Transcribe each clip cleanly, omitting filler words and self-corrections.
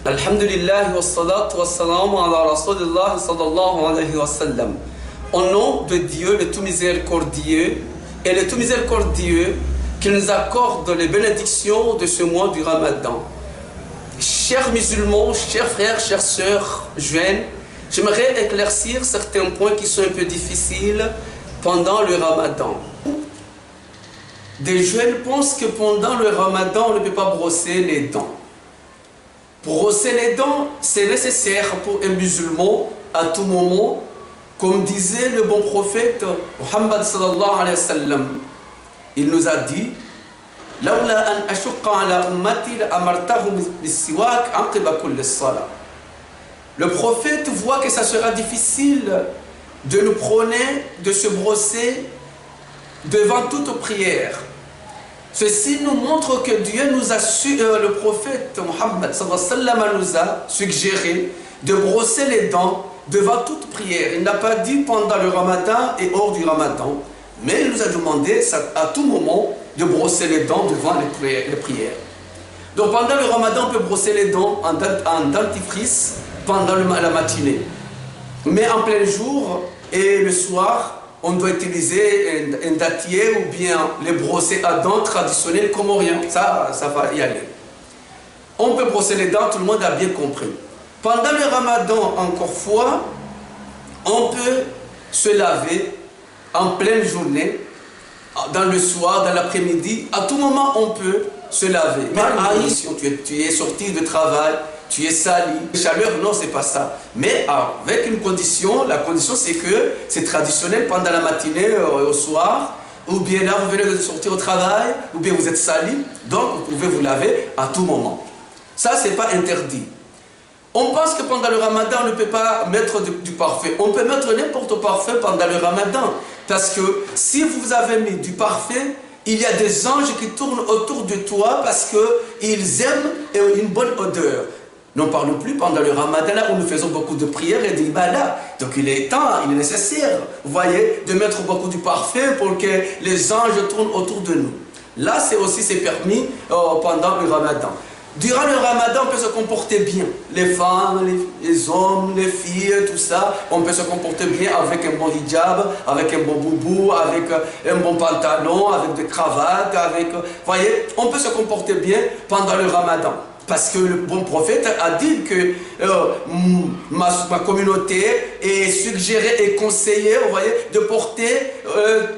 Alhamdulillah wa salatu wa salamu ala rasulillah sallallahu alayhi wa sallam. Au nom de Dieu, le tout miséricordieux, et le tout miséricordieux qui nous accorde les bénédictions de ce mois du Ramadan. Chers musulmans, chers frères, chères sœurs jeunes, j'aimerais éclaircir certains points qui sont un peu difficiles pendant le Ramadan. Des jeunes pensent que pendant le Ramadan, on ne peut pas brosser les dents. Brosser les dents, c'est nécessaire pour un musulman à tout moment, comme disait le bon prophète Muhammad sallallahu alayhi wa sallam. Il nous a dit لولا أن أشق على أمتي لأمرتهم بالسواك عقب كل صلاة. Le prophète voit que ça sera difficile de nous prôner de se brosser devant toute prière. Ceci nous montre que Dieu nous a le prophète Muhammad sallallahu alayhi wa sallam nous a suggéré de brosser les dents devant toute prière. Il n'a pas dit pendant le Ramadan et hors du Ramadan, mais il nous a demandé à tout moment de brosser les dents devant les prières. Donc pendant le Ramadan, on peut brosser les dents en dentifrice pendant la matinée. Mais en plein jour et le soir, on doit utiliser un datier ou bien les brosser à dents traditionnels comoriens. Ça va y aller. On peut brosser les dents, tout le monde a bien compris. Pendant le Ramadan, encore fois, on peut se laver en pleine journée, dans le soir, dans l'après-midi. À tout moment, on peut se laver. Mais si tu es sorti de travail, tu es sali. Chaleur, non, c'est pas ça. Mais avec une condition, la condition c'est que c'est traditionnel pendant la matinée, au soir, ou bien là vous venez de sortir au travail, ou bien vous êtes sali, donc vous pouvez vous laver à tout moment. Ça, c'est pas interdit. On pense que pendant le Ramadan, on ne peut pas mettre du parfait. On peut mettre n'importe parfait pendant le Ramadan. Parce que si vous avez mis du parfait, il y a des anges qui tournent autour de toi parce qu'ils aiment une bonne odeur. N'en parlons plus pendant le Ramadan, là où nous faisons beaucoup de prières et d'ibada. Donc il est temps, il est nécessaire, vous voyez, de mettre beaucoup de parfum pour que les anges tournent autour de nous. Là, c'est permis pendant le Ramadan. Durant le Ramadan, on peut se comporter bien. Les femmes, les hommes, les filles, tout ça, on peut se comporter bien avec un bon hijab, avec un bon boubou, avec un bon pantalon, avec des cravates, vous voyez, on peut se comporter bien pendant le Ramadan. Parce que le bon prophète a dit que ma communauté est suggérée et conseillée, vous voyez, de porter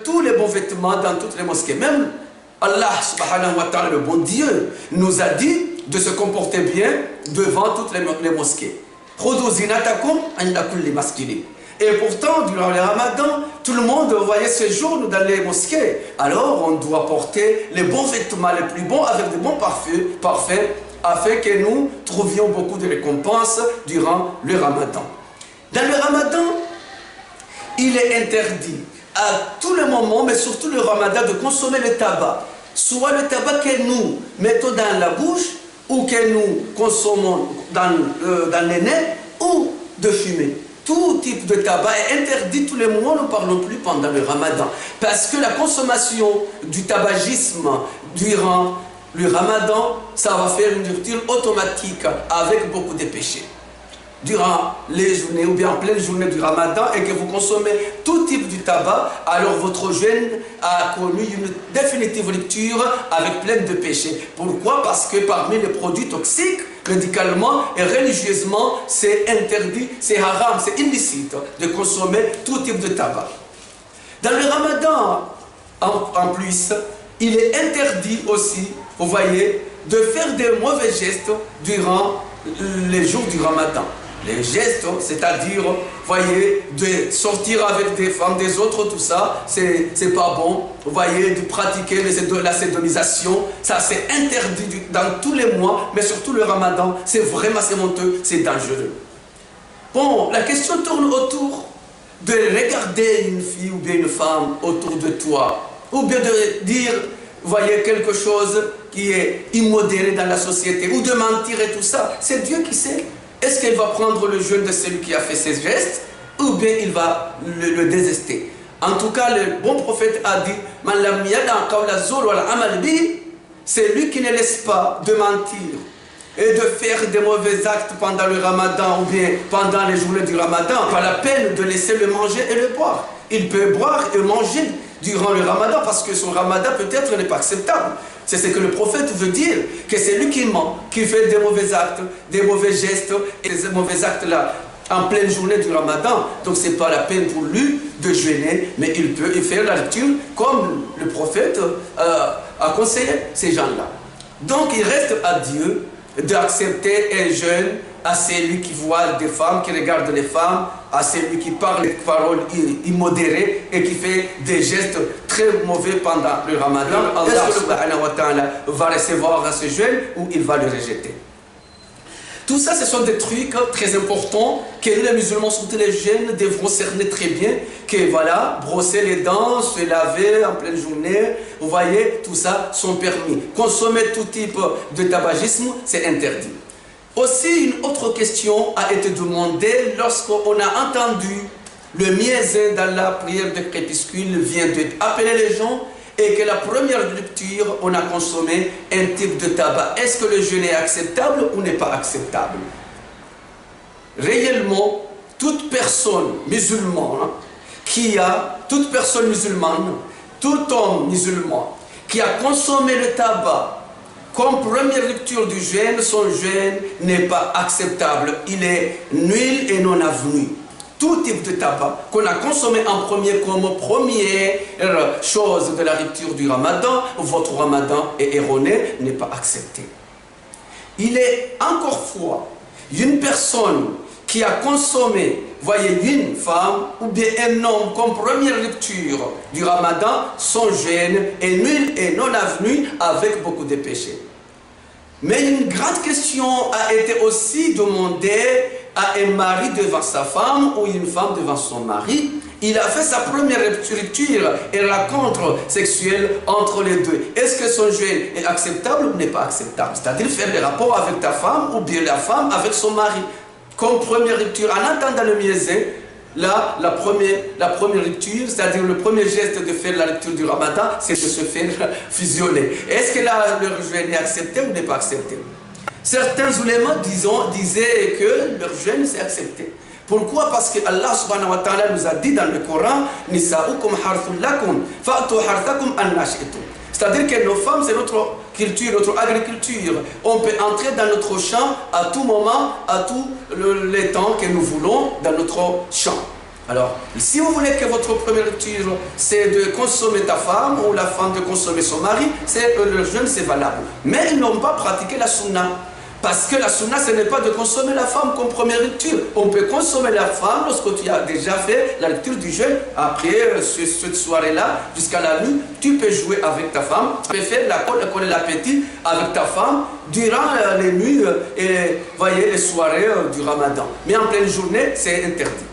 tous les bons vêtements dans toutes les mosquées. Même Allah subhanahu wa ta'ala, le bon Dieu, nous a dit de se comporter bien devant toutes les mosquées. Et pourtant, durant le Ramadan, tout le monde, vous voyez, séjourne dans les mosquées. Alors, on doit porter les bons vêtements les plus bons avec de bons parfaits, afin que nous trouvions beaucoup de récompenses durant le Ramadan. Dans le Ramadan, il est interdit à tous les moments, mais surtout le Ramadan, de consommer le tabac. Soit le tabac que nous mettons dans la bouche, ou que nous consommons dans les nez, ou de fumer. Tout type de tabac est interdit tous les mois, nous ne parlons plus pendant le Ramadan. Parce que la consommation du tabagisme durant le Ramadan, ça va faire une rupture automatique avec beaucoup de péchés. Durant les journées ou bien en pleine journée du Ramadan et que vous consommez tout type de tabac, alors votre jeûne a connu une définitive rupture avec plein de péchés. Pourquoi? Parce que parmi les produits toxiques, médicalement et religieusement, c'est interdit, c'est haram, c'est illicite de consommer tout type de tabac. Dans le Ramadan, en plus, il est interdit aussi, vous voyez, de faire des mauvais gestes durant les jours du Ramadan. Les gestes, c'est-à-dire, voyez, de sortir avec des femmes des autres, tout ça, c'est pas bon. Vous voyez, de pratiquer la sédonisation, ça c'est interdit dans tous les mois, mais surtout le Ramadan, c'est vraiment honteux, c'est dangereux. Bon, la question tourne autour de regarder une fille ou bien une femme autour de toi, ou bien de dire, voyez, quelque chose qui est immodéré dans la société, ou de mentir et tout ça. C'est Dieu qui sait. Est-ce qu'il va prendre le jeûne de celui qui a fait ces gestes, ou bien il va le désester? En tout cas, le bon prophète a dit, c'est lui qui ne laisse pas de mentir et de faire des mauvais actes pendant le ramadan ou bien pendant les journées du ramadan, pas la peine de laisser le manger et le boire. Il peut boire et manger durant le ramadan parce que son ramadan peut-être n'est pas acceptable. C'est ce que le prophète veut dire, que c'est lui qui ment, qui fait des mauvais actes, des mauvais gestes, et ces mauvais actes-là en pleine journée du ramadan. Donc ce n'est pas la peine pour lui de jeûner, mais il peut y faire la lecture comme le prophète a conseillé ces gens-là. Donc il reste à Dieu d'accepter un jeûne à celui qui voit des femmes, qui regarde les femmes, à celui qui parle des paroles immodérées et qui fait des gestes très mauvais pendant le ramadan. Allah subhanahu wa ta'ala va recevoir ce jeûne ou il va le rejeter. Tout ça, ce sont des trucs très importants que nous, les musulmans, surtout les jeunes, devront cerner très bien. Que voilà, brosser les dents, se laver en pleine journée, vous voyez, tout ça sont permis. Consommer tout type de tabagisme, c'est interdit. Aussi, une autre question a été demandée lorsqu'on a entendu le muezzin dans la prière de crépuscule vient d'appeler les gens et que la première lecture, on a consommé un type de tabac. Est-ce que le jeûne est acceptable ou n'est pas acceptable? Réellement, toute personne musulmane toute personne musulmane, tout homme musulman qui a consommé le tabac comme première lecture du jeûne, son jeûne n'est pas acceptable. Il est nul et non avenu. Tout type de tabac qu'on a consommé en premier comme première chose de la lecture du ramadan, votre ramadan est erroné, n'est pas accepté. Il est encore fois une personne qui a consommé, voyez, une femme ou bien un homme comme première lecture du ramadan, son jeûne est nul et non avenu avec beaucoup de péchés. Mais une grande question a été aussi demandée à un mari devant sa femme ou une femme devant son mari. Il a fait sa première lecture et rencontre sexuelle entre les deux. Est-ce que son jeûne est acceptable ou n'est pas acceptable? C'est-à-dire faire des rapports avec ta femme ou bien la femme avec son mari. Comme première lecture, en attendant le muezzin, là, la première lecture, c'est-à-dire le premier geste de faire la lecture du ramadan, c'est de se faire fusionner. Est-ce que là, le jeûne est accepté ou n'est pas accepté? Certains ulémas disaient que leur jeûne c'est accepté. Pourquoi? Parce que Allah subhanahu wa ta'ala nous a dit dans le Coran Nisa'ukum harthun lakum fa'tu harthakum an nashi'tum. C'est-à-dire que nos femmes, c'est notre culture, notre agriculture. On peut entrer dans notre champ à tout moment, à tous les temps que nous voulons dans notre champ. Alors, si vous voulez que votre première lecture, c'est de consommer ta femme ou la femme de consommer son mari, le jeûne c'est valable. Mais ils n'ont pas pratiqué la sunna. Parce que la sunna, ce n'est pas de consommer la femme comme première lecture. On peut consommer la femme lorsque tu as déjà fait la lecture du jeûne. Après cette soirée-là, jusqu'à la nuit, tu peux jouer avec ta femme. Tu peux faire coller l'appétit avec ta femme durant les nuits et voyez, les soirées du ramadan. Mais en pleine journée, c'est interdit.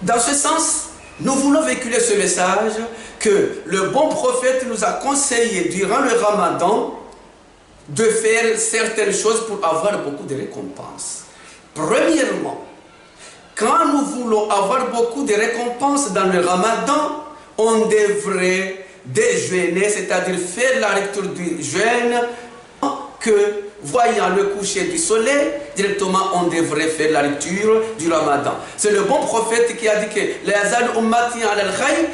Dans ce sens, nous voulons véhiculer ce message que le bon prophète nous a conseillé durant le ramadan de faire certaines choses pour avoir beaucoup de récompenses. Premièrement, quand nous voulons avoir beaucoup de récompenses dans le ramadan, on devrait déjeuner, c'est-à-dire faire la lecture du jeûne, que voyant le coucher du soleil, directement on devrait faire la lecture du ramadan. C'est le bon prophète qui a dit que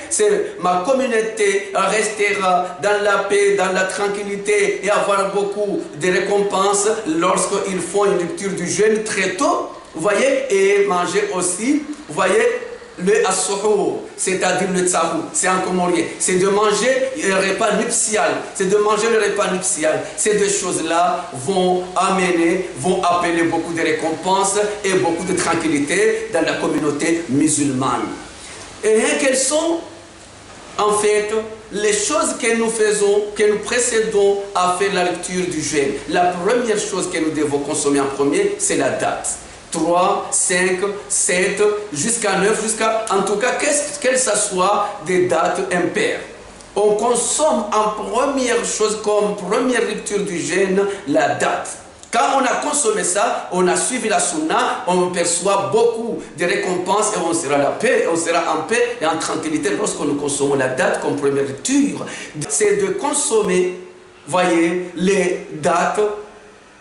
c'est ma communauté restera dans la paix, dans la tranquillité et avoir beaucoup de récompenses lorsqu'ils font une lecture du jeûne très tôt, vous voyez, et manger aussi, vous voyez, le as-suhour, c'est-à-dire le tsahou, c'est en comorien, c'est de manger le repas nuptial, c'est de manger le repas nuptial. Ces deux choses-là vont appeler beaucoup de récompenses et beaucoup de tranquillité dans la communauté musulmane. Et quelles sont en fait les choses que nous faisons, que nous précédons à faire la lecture du jeûne? La première chose que nous devons consommer en premier, c'est la date. 3, 5, 7, jusqu'à 9, en tout cas, qu'elles soient des dates impaires. On consomme en première chose, comme première lecture du jeûne, la date. Quand on a consommé ça, on a suivi la sunna, on perçoit beaucoup de récompenses et on sera en paix et en tranquillité lorsque nous consommons la date comme première lecture. C'est de consommer, voyez, les dates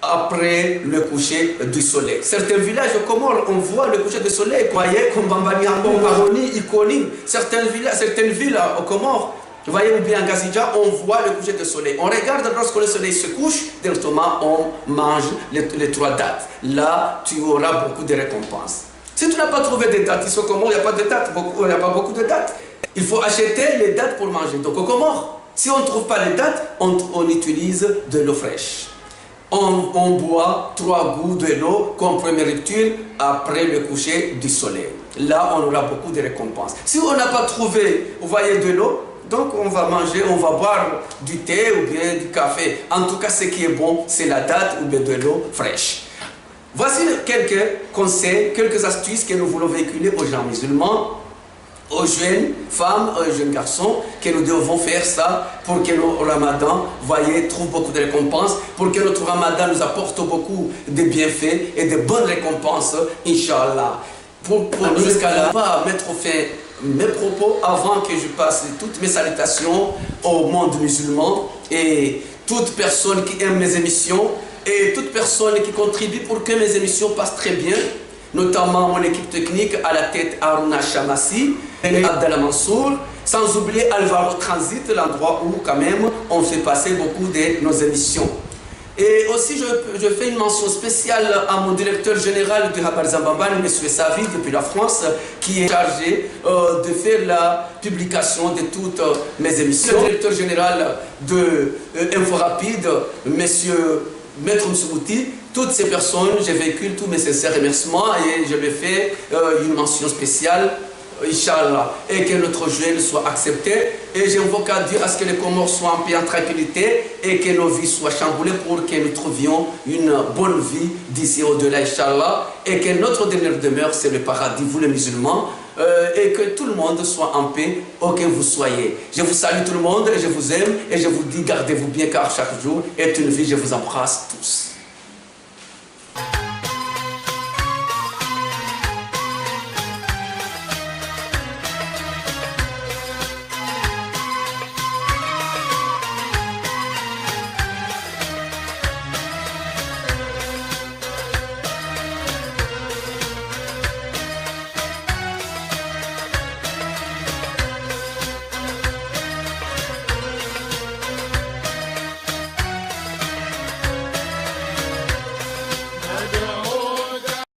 après le coucher du soleil. Certains villages au Comores, on voit le coucher du soleil, vous voyez, comme Bambaniambo, Maroni, Ikonim, certaines villes au Comores, vous voyez, ou bien à Gazidja, on voit le coucher du soleil. On regarde lorsque le soleil se couche, directement on mange les 3 dates. Là, tu auras beaucoup de récompenses. Si tu n'as pas trouvé de dates, ici au Comores, il n'y a pas de dates, il n'y a pas beaucoup de dates. Il faut acheter les dates pour manger. Donc au Comores, si on ne trouve pas les dates, on utilise de l'eau fraîche. On boit 3 goûts de l'eau comme première lecture après le coucher du soleil. Là, on aura beaucoup de récompenses. Si on n'a pas trouvé, vous voyez, de l'eau, donc on va manger, on va boire du thé ou bien du café. En tout cas, ce qui est bon, c'est la date ou bien de l'eau fraîche. Voici quelques conseils, quelques astuces que nous voulons véhiculer aux gens musulmans, aux jeunes femmes, aux jeunes garçons, que nous devons faire ça pour que le Ramadan, voyez, trouve beaucoup de récompenses, pour que notre Ramadan nous apporte beaucoup de bienfaits et de bonnes récompenses, Inch'Allah. Pour jusqu'à là, pas mettre au fait mes propos avant que je passe toutes mes salutations au monde musulman et toute personne qui aime mes émissions et toute personne qui contribue pour que mes émissions passent très bien, notamment mon équipe technique à la tête Aruna Chamassi et Abdallah Mansour, sans oublier Alvaro Transit, l'endroit où quand même on fait passer beaucoup de nos émissions. Et aussi je fais une mention spéciale à mon directeur général du Habar Zambamban, M. Savi, depuis la France, qui est chargé de faire la publication de toutes mes émissions. Le directeur général de Info Rapide, M. Maître Msouti, toutes ces personnes, je véhicule tous mes sincères remerciements et je vais faire une mention spéciale, Inch'Allah, et que notre jeûne soit accepté. Et j'invoque à Dieu à ce que les Comores soient en paix, en tranquillité et que nos vies soient chamboulées pour que nous trouvions une bonne vie d'ici au-delà, Inch'Allah, et que notre dernière demeure, c'est le paradis, vous les musulmans, et que tout le monde soit en paix, où que vous soyez. Je vous salue tout le monde, et je vous aime, et je vous dis gardez-vous bien car chaque jour est une vie, je vous embrasse tous.